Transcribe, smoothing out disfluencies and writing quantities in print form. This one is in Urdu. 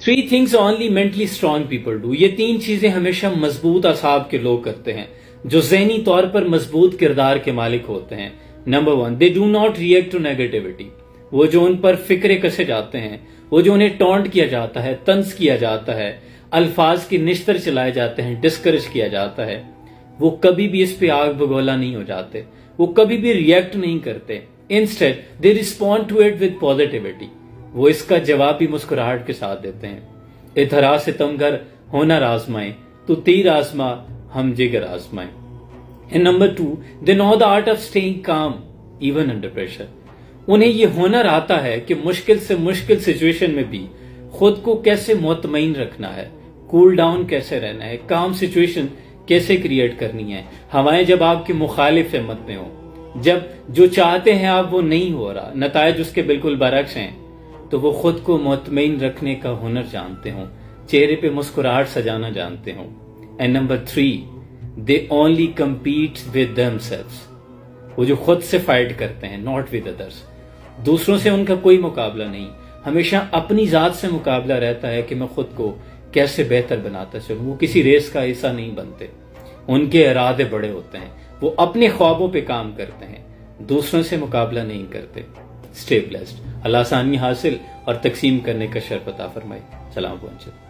3 things only mentally strong people do. یہ 3 چیزیں ہمیشہ مضبوط اعصاب کے لوگ کرتے ہیں جو ذہنی طور پر مضبوط کردار کے مالک ہوتے ہیں. Number 1, they do not react to negativity. وہ جو ان پر فکرے کسے جاتے ہیں، وہ جو انہیں ٹونٹ کیا جاتا ہے، طنز کیا جاتا ہے، الفاظ کی نشتر چلائے جاتے ہیں، ڈسکریج کیا جاتا ہے، وہ کبھی بھی اس پہ آگ بگولا نہیں ہو جاتے، وہ کبھی بھی ریئیکٹ نہیں کرتے. Instead, they respond to it with positivity. وہ اس کا جواب بھی مسکراہٹ کے ساتھ دیتے ہیں. اتھرا ستمگر ہنر آزمائیں تو تیر آزما ہم جگر آزمائیں. And number 2, they know the art of staying calm even under pressure. انہیں یہ ہنر آتا ہے کہ مشکل سے مشکل سچویشن میں بھی خود کو کیسے مطمئن رکھنا ہے، کول ڈاؤن کیسے رہنا ہے، کام سچویشن کیسے کریٹ کرنی ہے. ہوائیں جب آپ کے مخالف ہمت میں ہوں، جب جو چاہتے ہیں آپ وہ نہیں ہو رہا، نتائج اس کے بالکل برعکس ہیں، تو وہ خود کو مطمئن رکھنے کا ہنر جانتے ہوں، چہرے پہ مسکراہٹ سجانا جانتے ہوں. And number 3, they only compete with themselves. وہ جو خود سے فائٹ کرتے ہیں، not with others. دوسروں سے ان کا کوئی مقابلہ نہیں، ہمیشہ اپنی ذات سے مقابلہ رہتا ہے کہ میں خود کو کیسے بہتر بناتا چلوں. وہ کسی ریس کا حصہ نہیں بنتے، ان کے ارادے بڑے ہوتے ہیں، وہ اپنے خوابوں پہ کام کرتے ہیں، دوسروں سے مقابلہ نہیں کرتے. Stay blessed. اللہ آسانی حاصل اور تقسیم کرنے کا شرف عطا فرمائے. سلام پہنچے.